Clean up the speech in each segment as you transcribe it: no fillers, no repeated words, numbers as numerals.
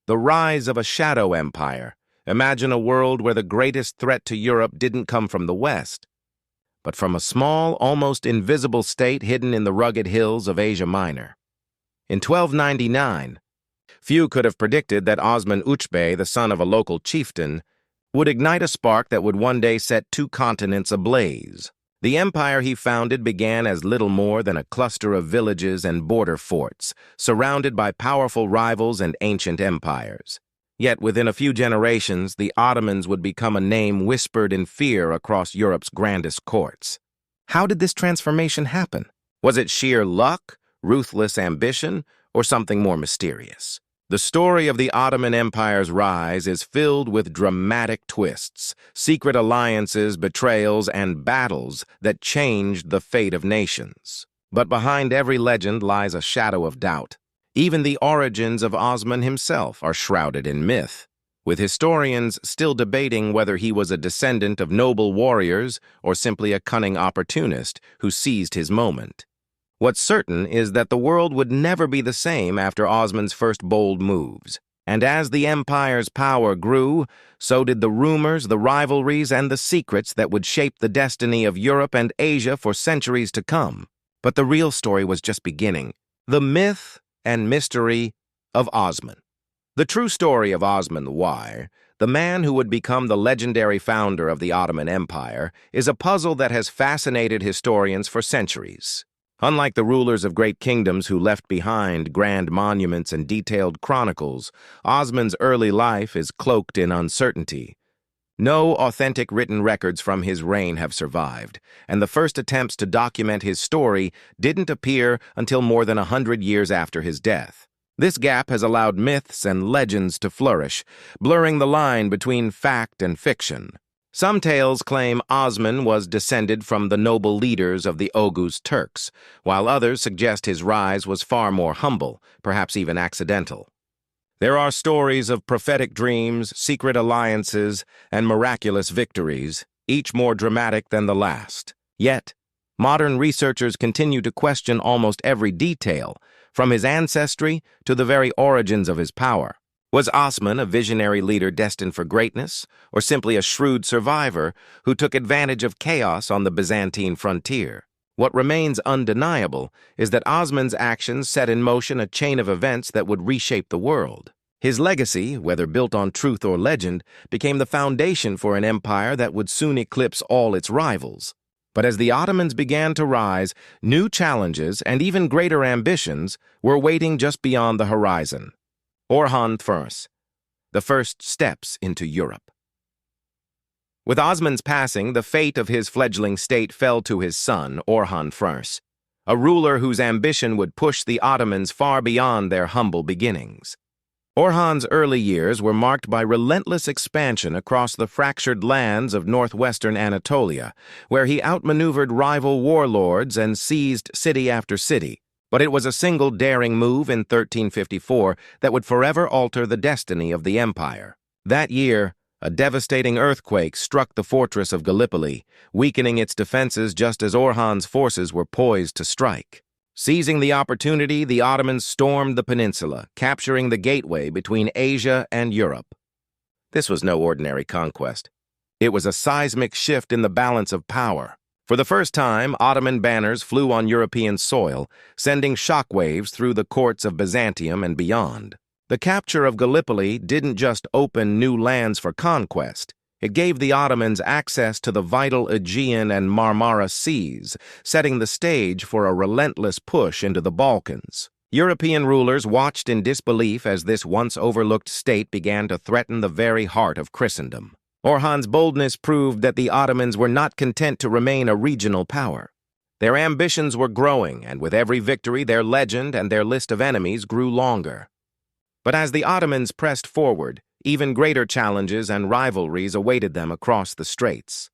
The rise of a shadow empire. Imagine a world where the greatest threat to Europe didn't come from the West, but from a small, almost invisible state hidden in the rugged hills of Asia Minor. In 1299, few could have predicted that Osman Uchbey, the son of a local chieftain, would ignite a spark that would one day set two continents ablaze. The empire he founded began as little more than a cluster of villages and border forts, surrounded by powerful rivals and ancient empires. Yet within a few generations, the Ottomans would become a name whispered in fear across Europe's grandest courts. How did this transformation happen? Was it sheer luck, ruthless ambition, or something more mysterious? The story of the Ottoman Empire's rise is filled with dramatic twists, secret alliances, betrayals, and battles that changed the fate of nations. But behind every legend lies a shadow of doubt. Even the origins of Osman himself are shrouded in myth, with historians still debating whether he was a descendant of noble warriors or simply a cunning opportunist who seized his moment. What's certain is that the world would never be the same after Osman's first bold moves. And as the empire's power grew, so did the rumors, the rivalries, and the secrets that would shape the destiny of Europe and Asia for centuries to come. But the real story was just beginning. The myth and mystery of Osman. The true story of Osman I, the man who would become the legendary founder of the Ottoman Empire, is a puzzle that has fascinated historians for centuries. Unlike the rulers of great kingdoms who left behind grand monuments and detailed chronicles, Osman's early life is cloaked in uncertainty. No authentic written records from his reign have survived, and the first attempts to document his story didn't appear until more than 100 years after his death. This gap has allowed myths and legends to flourish, blurring the line between fact and fiction. Some tales claim Osman was descended from the noble leaders of the Oghuz Turks, while others suggest his rise was far more humble, perhaps even accidental. There are stories of prophetic dreams, secret alliances, and miraculous victories, each more dramatic than the last. Yet, modern researchers continue to question almost every detail, from his ancestry to the very origins of his power. Was Osman a visionary leader destined for greatness, or simply a shrewd survivor who took advantage of chaos on the Byzantine frontier? What remains undeniable is that Osman's actions set in motion a chain of events that would reshape the world. His legacy, whether built on truth or legend, became the foundation for an empire that would soon eclipse all its rivals. But as the Ottomans began to rise, new challenges and even greater ambitions were waiting just beyond the horizon. Orhan I, the first steps into Europe. With Osman's passing, the fate of his fledgling state fell to his son, Orhan I, a ruler whose ambition would push the Ottomans far beyond their humble beginnings. Orhan's early years were marked by relentless expansion across the fractured lands of northwestern Anatolia, where he outmaneuvered rival warlords and seized city after city. But it was a single daring move in 1354 that would forever alter the destiny of the empire. That year, a devastating earthquake struck the fortress of Gallipoli, weakening its defenses just as Orhan's forces were poised to strike. Seizing the opportunity, the Ottomans stormed the peninsula, capturing the gateway between Asia and Europe. This was no ordinary conquest. It was a seismic shift in the balance of power. For the first time, Ottoman banners flew on European soil, sending shockwaves through the courts of Byzantium and beyond. The capture of Gallipoli didn't just open new lands for conquest. It gave the Ottomans access to the vital Aegean and Marmara seas, setting the stage for a relentless push into the Balkans. European rulers watched in disbelief as this once overlooked state began to threaten the very heart of Christendom. Orhan's boldness proved that the Ottomans were not content to remain a regional power. Their ambitions were growing, and with every victory, their legend and their list of enemies grew longer. But as the Ottomans pressed forward, even greater challenges and rivalries awaited them across the straits.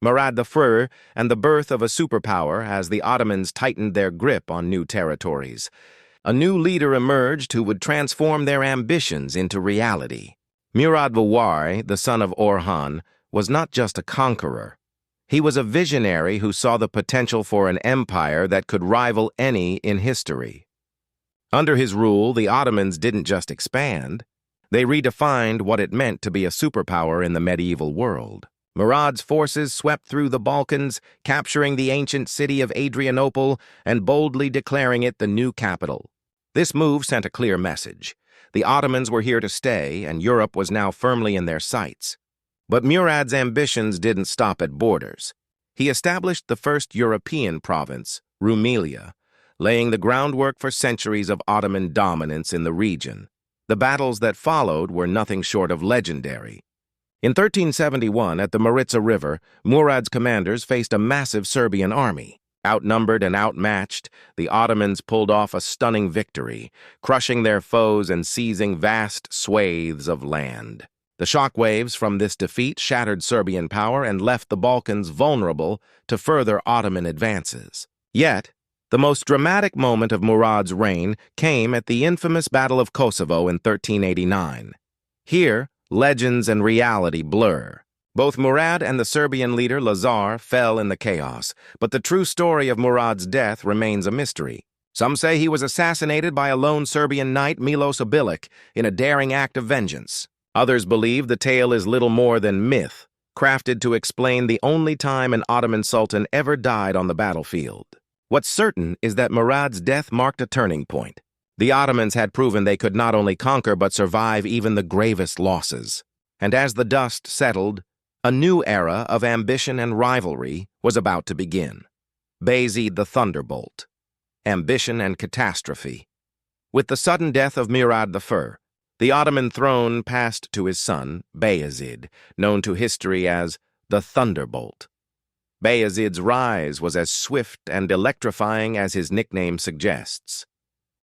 Murad I and the birth of a superpower as the Ottomans tightened their grip on new territories. A new leader emerged who would transform their ambitions into reality. Murad I, the son of Orhan, was not just a conqueror. He was a visionary who saw the potential for an empire that could rival any in history. Under his rule, the Ottomans didn't just expand. They redefined what it meant to be a superpower in the medieval world. Murad's forces swept through the Balkans, capturing the ancient city of Adrianople and boldly declaring it the new capital. This move sent a clear message. The Ottomans were here to stay, and Europe was now firmly in their sights. But Murad's ambitions didn't stop at borders. He established the first European province, Rumelia, laying the groundwork for centuries of Ottoman dominance in the region. The battles that followed were nothing short of legendary. In 1371, at the Maritsa River, Murad's commanders faced a massive Serbian army. Outnumbered and outmatched, the Ottomans pulled off a stunning victory, crushing their foes and seizing vast swathes of land. The shockwaves from this defeat shattered Serbian power and left the Balkans vulnerable to further Ottoman advances. Yet, the most dramatic moment of Murad's reign came at the infamous Battle of Kosovo in 1389. Here, legends and reality blur. Both Murad and the Serbian leader Lazar fell in the chaos, but the true story of Murad's death remains a mystery. Some say he was assassinated by a lone Serbian knight, Milos Obilic, in a daring act of vengeance. Others believe the tale is little more than myth, crafted to explain the only time an Ottoman sultan ever died on the battlefield. What's certain is that Murad's death marked a turning point. The Ottomans had proven they could not only conquer but survive even the gravest losses. And as the dust settled, a new era of ambition and rivalry was about to begin. Bayezid the Thunderbolt. Ambition and catastrophe. With the sudden death of Murad I, the Ottoman throne passed to his son, Bayezid, known to history as the Thunderbolt. Bayezid's rise was as swift and electrifying as his nickname suggests.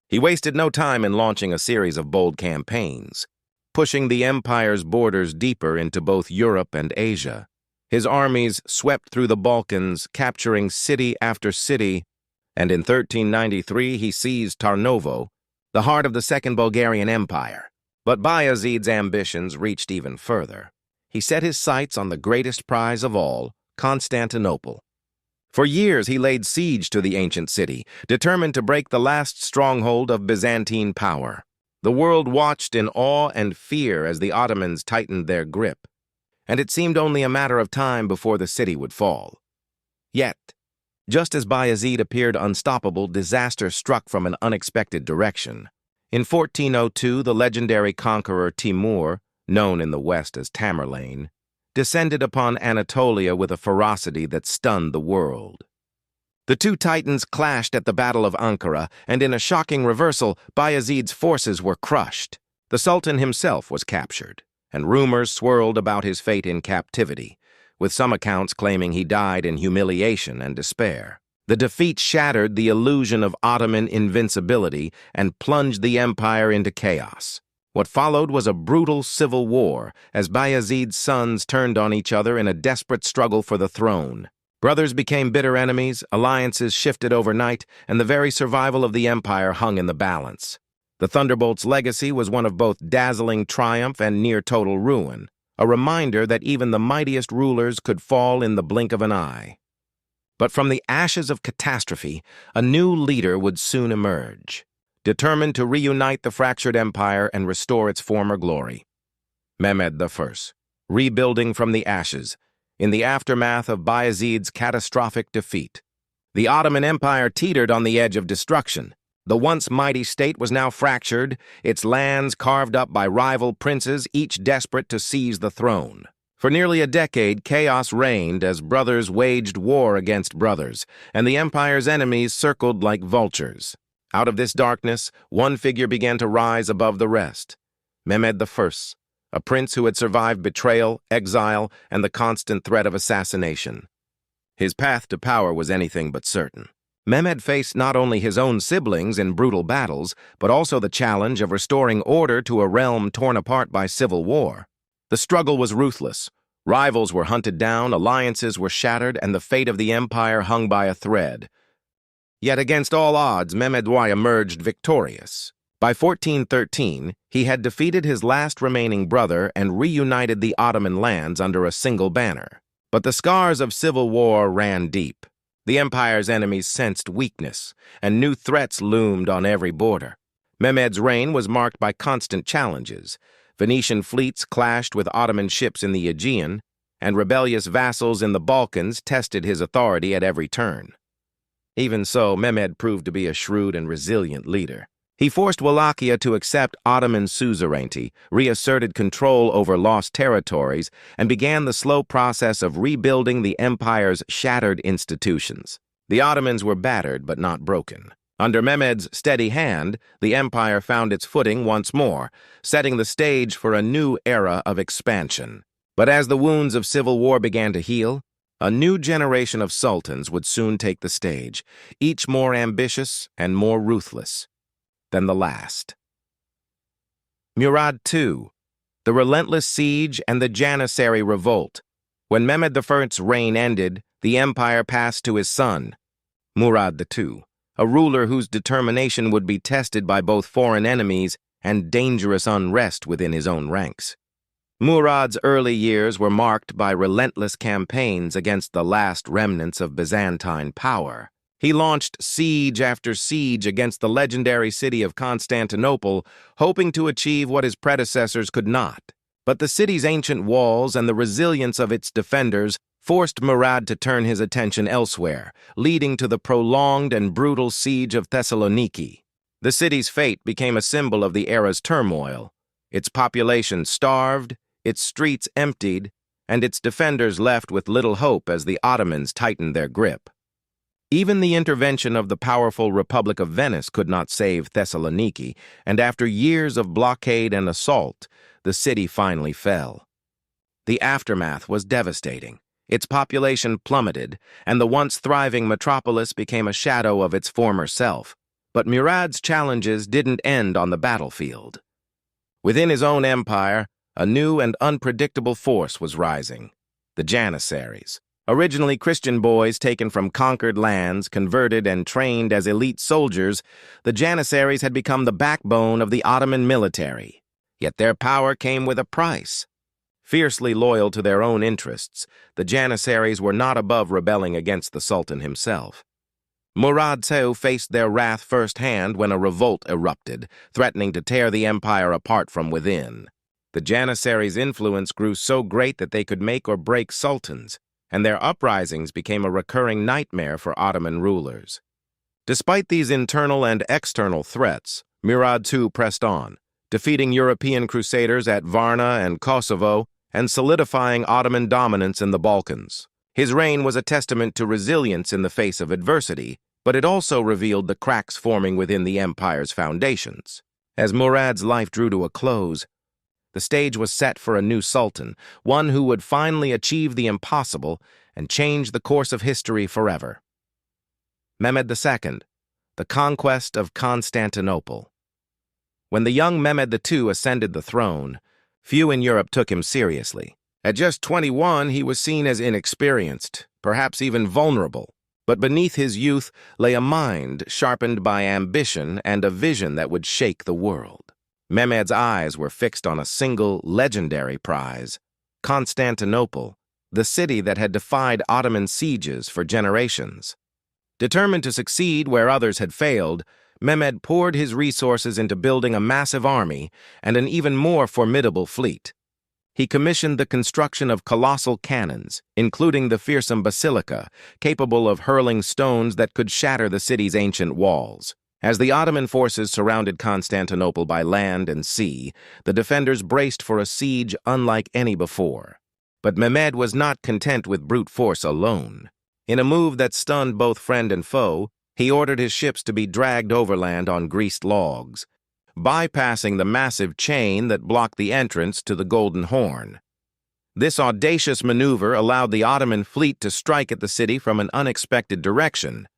He wasted no time in launching a series of bold campaigns, pushing the empire's borders deeper into both Europe and Asia. His armies swept through the Balkans, capturing city after city, and in 1393 he seized Tarnovo, the heart of the Second Bulgarian Empire. But Bayezid's ambitions reached even further. He set his sights on the greatest prize of all, Constantinople. For years he laid siege to the ancient city, determined to break the last stronghold of Byzantine power. The world watched in awe and fear as the Ottomans tightened their grip, and it seemed only a matter of time before the city would fall. Yet, just as Bayezid appeared unstoppable, disaster struck from an unexpected direction. In 1402, the legendary conqueror Timur, known in the West as Tamerlane, descended upon Anatolia with a ferocity that stunned the world. The two titans clashed at the Battle of Ankara, and in a shocking reversal, Bayezid's forces were crushed. The Sultan himself was captured, and rumors swirled about his fate in captivity, with some accounts claiming he died in humiliation and despair. The defeat shattered the illusion of Ottoman invincibility and plunged the empire into chaos. What followed was a brutal civil war as Bayezid's sons turned on each other in a desperate struggle for the throne. Brothers became bitter enemies, alliances shifted overnight, and the very survival of the empire hung in the balance. The Thunderbolt's legacy was one of both dazzling triumph and near-total ruin, a reminder that even the mightiest rulers could fall in the blink of an eye. But from the ashes of catastrophe, a new leader would soon emerge, determined to reunite the fractured empire and restore its former glory. Mehmed I, rebuilding from the ashes, in the aftermath of Bayezid's catastrophic defeat. The Ottoman Empire teetered on the edge of destruction. The once mighty state was now fractured, its lands carved up by rival princes, each desperate to seize the throne. For nearly a decade, chaos reigned as brothers waged war against brothers, and the empire's enemies circled like vultures. Out of this darkness, one figure began to rise above the rest. Mehmed I, a prince who had survived betrayal, exile, and the constant threat of assassination. His path to power was anything but certain. Mehmed faced not only his own siblings in brutal battles, but also the challenge of restoring order to a realm torn apart by civil war. The struggle was ruthless. Rivals were hunted down, alliances were shattered, and the fate of the empire hung by a thread. Yet against all odds, Mehmed I emerged victorious. By 1413, he had defeated his last remaining brother and reunited the Ottoman lands under a single banner. But the scars of civil war ran deep. The empire's enemies sensed weakness, and new threats loomed on every border. Mehmed's reign was marked by constant challenges. Venetian fleets clashed with Ottoman ships in the Aegean, and rebellious vassals in the Balkans tested his authority at every turn. Even so, Mehmed proved to be a shrewd and resilient leader. He forced Wallachia to accept Ottoman suzerainty, reasserted control over lost territories, and began the slow process of rebuilding the empire's shattered institutions. The Ottomans were battered but not broken. Under Mehmed's steady hand, the empire found its footing once more, setting the stage for a new era of expansion. But as the wounds of civil war began to heal, a new generation of sultans would soon take the stage, each more ambitious and more ruthless than the last. Murad II, the Relentless Siege and the Janissary Revolt. When Mehmed I's reign ended, the empire passed to his son, Murad II, a ruler whose determination would be tested by both foreign enemies and dangerous unrest within his own ranks. Murad's early years were marked by relentless campaigns against the last remnants of Byzantine power. He launched siege after siege against the legendary city of Constantinople, hoping to achieve what his predecessors could not. But the city's ancient walls and the resilience of its defenders forced Murad to turn his attention elsewhere, leading to the prolonged and brutal siege of Thessaloniki. The city's fate became a symbol of the era's turmoil. Its population starved, its streets emptied, and its defenders left with little hope as the Ottomans tightened their grip. Even the intervention of the powerful Republic of Venice could not save Thessaloniki, and after years of blockade and assault, the city finally fell. The aftermath was devastating. Its population plummeted, and the once thriving metropolis became a shadow of its former self. But Murad's challenges didn't end on the battlefield. Within his own empire, a new and unpredictable force was rising: the Janissaries. Originally Christian boys taken from conquered lands, converted and trained as elite soldiers, the Janissaries had become the backbone of the Ottoman military. Yet their power came with a price. Fiercely loyal to their own interests, the Janissaries were not above rebelling against the Sultan himself. Murad II faced their wrath firsthand when a revolt erupted, threatening to tear the empire apart from within. The Janissaries' influence grew so great that they could make or break sultans, and their uprisings became a recurring nightmare for Ottoman rulers. Despite these internal and external threats, Murad II pressed on, defeating European crusaders at Varna and Kosovo and solidifying Ottoman dominance in the Balkans. His reign was a testament to resilience in the face of adversity, but it also revealed the cracks forming within the empire's foundations. As Murad's life drew to a close, the stage was set for a new sultan, one who would finally achieve the impossible and change the course of history forever. Mehmed II, the Conquest of Constantinople. When the young Mehmed II ascended the throne, few in Europe took him seriously. At just 21, he was seen as inexperienced, perhaps even vulnerable. But beneath his youth lay a mind sharpened by ambition and a vision that would shake the world. Mehmed's eyes were fixed on a single legendary prize: Constantinople, the city that had defied Ottoman sieges for generations. Determined to succeed where others had failed, Mehmed poured his resources into building a massive army and an even more formidable fleet. He commissioned the construction of colossal cannons, including the fearsome basilica, capable of hurling stones that could shatter the city's ancient walls. As the Ottoman forces surrounded Constantinople by land and sea, the defenders braced for a siege unlike any before. But Mehmed was not content with brute force alone. In a move that stunned both friend and foe, he ordered his ships to be dragged overland on greased logs, bypassing the massive chain that blocked the entrance to the Golden Horn. This audacious maneuver allowed the Ottoman fleet to strike at the city from an unexpected direction,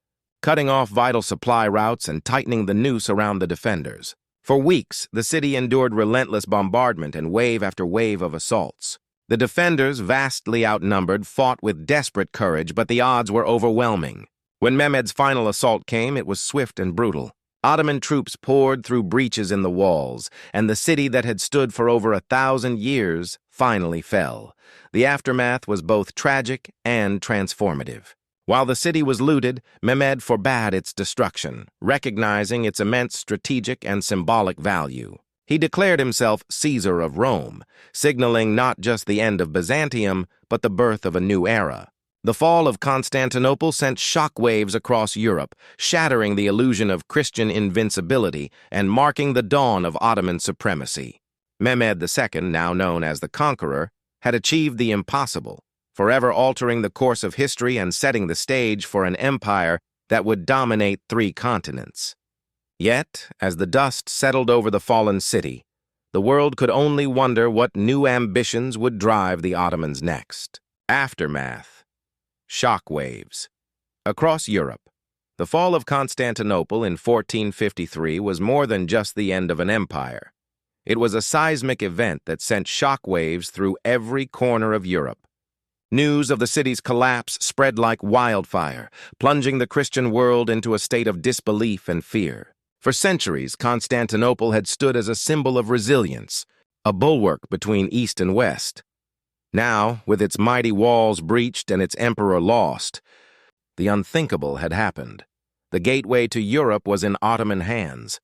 cutting off vital supply routes and tightening the noose around the defenders. For weeks, the city endured relentless bombardment and wave after wave of assaults. The defenders, vastly outnumbered, fought with desperate courage, but the odds were overwhelming. When Mehmed's final assault came, it was swift and brutal. Ottoman troops poured through breaches in the walls, and the city that had stood for over 1,000 years finally fell. The aftermath was both tragic and transformative. While the city was looted, Mehmed forbade its destruction, recognizing its immense strategic and symbolic value. He declared himself Caesar of Rome, signaling not just the end of Byzantium, but the birth of a new era. The fall of Constantinople sent shockwaves across Europe, shattering the illusion of Christian invincibility and marking the dawn of Ottoman supremacy. Mehmed II, now known as the Conqueror, had achieved the impossible, forever altering the course of history and setting the stage for an empire that would dominate 3 continents. Yet, as the dust settled over the fallen city, the world could only wonder what new ambitions would drive the Ottomans next. Aftermath. Shockwaves. Across Europe, the fall of Constantinople in 1453 was more than just the end of an empire. It was a seismic event that sent shockwaves through every corner of Europe. News of the city's collapse spread like wildfire, plunging the Christian world into a state of disbelief and fear. For centuries, Constantinople had stood as a symbol of resilience, a bulwark between East and West. Now, with its mighty walls breached and its emperor lost, the unthinkable had happened. The gateway to Europe was in Ottoman hands.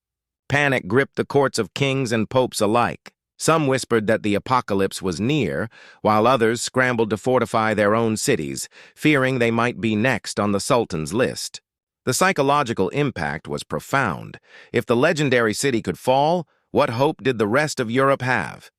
Panic gripped the courts of kings and popes alike. Some whispered that the apocalypse was near, while others scrambled to fortify their own cities, fearing they might be next on the Sultans' list. The psychological impact was profound. If the legendary city could fall, what hope did the rest of Europe have?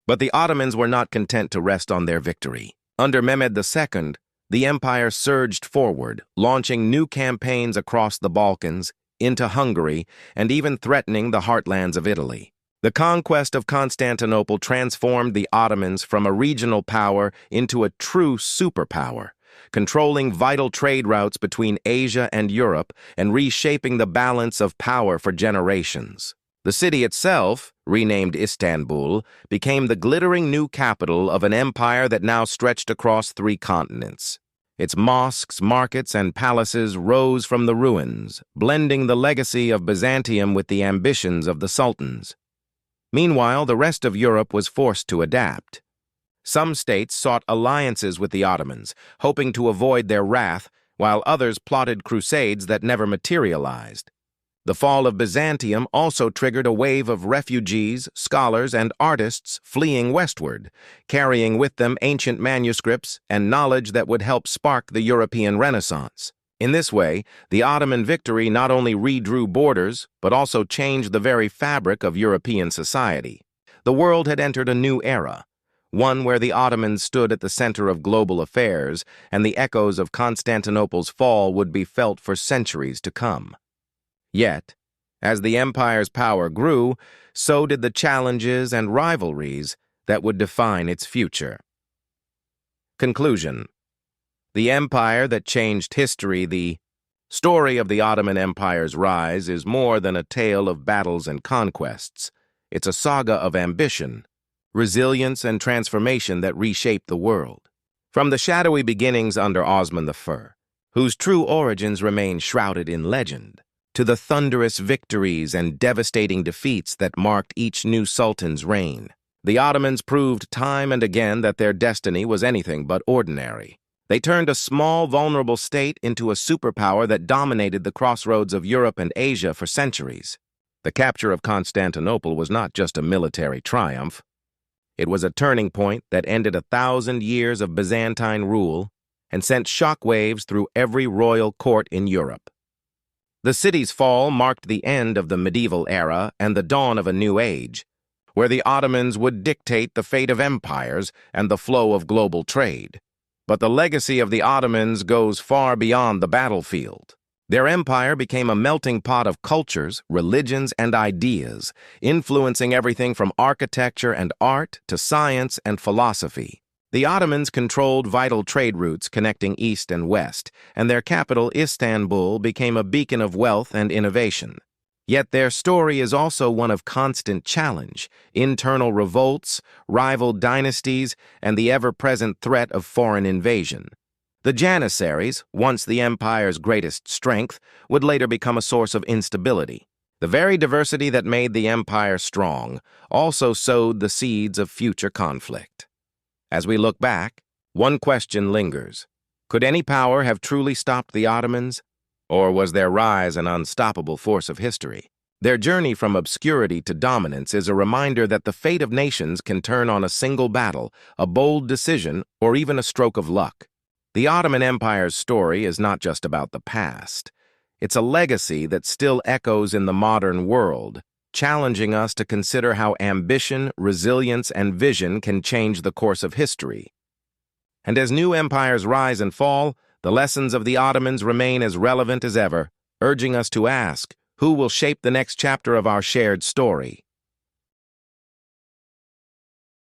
But the Ottomans were not content to rest on their victory. Under Mehmed II, the empire surged forward, launching new campaigns across the Balkans, into Hungary, and even threatening the heartlands of Italy. The conquest of Constantinople transformed the Ottomans from a regional power into a true superpower, controlling vital trade routes between Asia and Europe and reshaping the balance of power for generations. The city itself, renamed Istanbul, became the glittering new capital of an empire that now stretched across 3 continents. Its mosques, markets, and palaces rose from the ruins, blending the legacy of Byzantium with the ambitions of the Sultans. Meanwhile, the rest of Europe was forced to adapt. Some states sought alliances with the Ottomans, hoping to avoid their wrath, while others plotted crusades that never materialized. The fall of Byzantium also triggered a wave of refugees, scholars, and artists fleeing westward, carrying with them ancient manuscripts and knowledge that would help spark the European Renaissance. In this way, the Ottoman victory not only redrew borders, but also changed the very fabric of European society. The world had entered a new era, one where the Ottomans stood at the center of global affairs, and the echoes of Constantinople's fall would be felt for centuries to come. Yet, as the empire's power grew, so did the challenges and rivalries that would define its future. Conclusion. The empire that changed history, the story of the Ottoman Empire's rise, is more than a tale of battles and conquests. It's a saga of ambition, resilience, and transformation that reshaped the world. From the shadowy beginnings under Osman I, whose true origins remain shrouded in legend, to the thunderous victories and devastating defeats that marked each new sultan's reign, the Ottomans proved time and again that their destiny was anything but ordinary. They turned a small, vulnerable state into a superpower that dominated the crossroads of Europe and Asia for centuries. The capture of Constantinople was not just a military triumph. It was a turning point that ended 1,000 years of Byzantine rule and sent shockwaves through every royal court in Europe. The city's fall marked the end of the medieval era and the dawn of a new age, where the Ottomans would dictate the fate of empires and the flow of global trade. But the legacy of the Ottomans goes far beyond the battlefield. Their empire became a melting pot of cultures, religions, and ideas, influencing everything from architecture and art to science and philosophy. The Ottomans controlled vital trade routes connecting East and West, and their capital, Istanbul, became a beacon of wealth and innovation. Yet their story is also one of constant challenge, internal revolts, rival dynasties, and the ever-present threat of foreign invasion. The Janissaries, once the empire's greatest strength, would later become a source of instability. The very diversity that made the empire strong also sowed the seeds of future conflict. As we look back, one question lingers. Could any power have truly stopped the Ottomans? Or was their rise an unstoppable force of history? Their journey from obscurity to dominance is a reminder that the fate of nations can turn on a single battle, a bold decision, or even a stroke of luck. The Ottoman Empire's story is not just about the past. It's a legacy that still echoes in the modern world, challenging us to consider how ambition, resilience, and vision can change the course of history. And as new empires rise and fall, the lessons of the Ottomans remain as relevant as ever, urging us to ask, who will shape the next chapter of our shared story?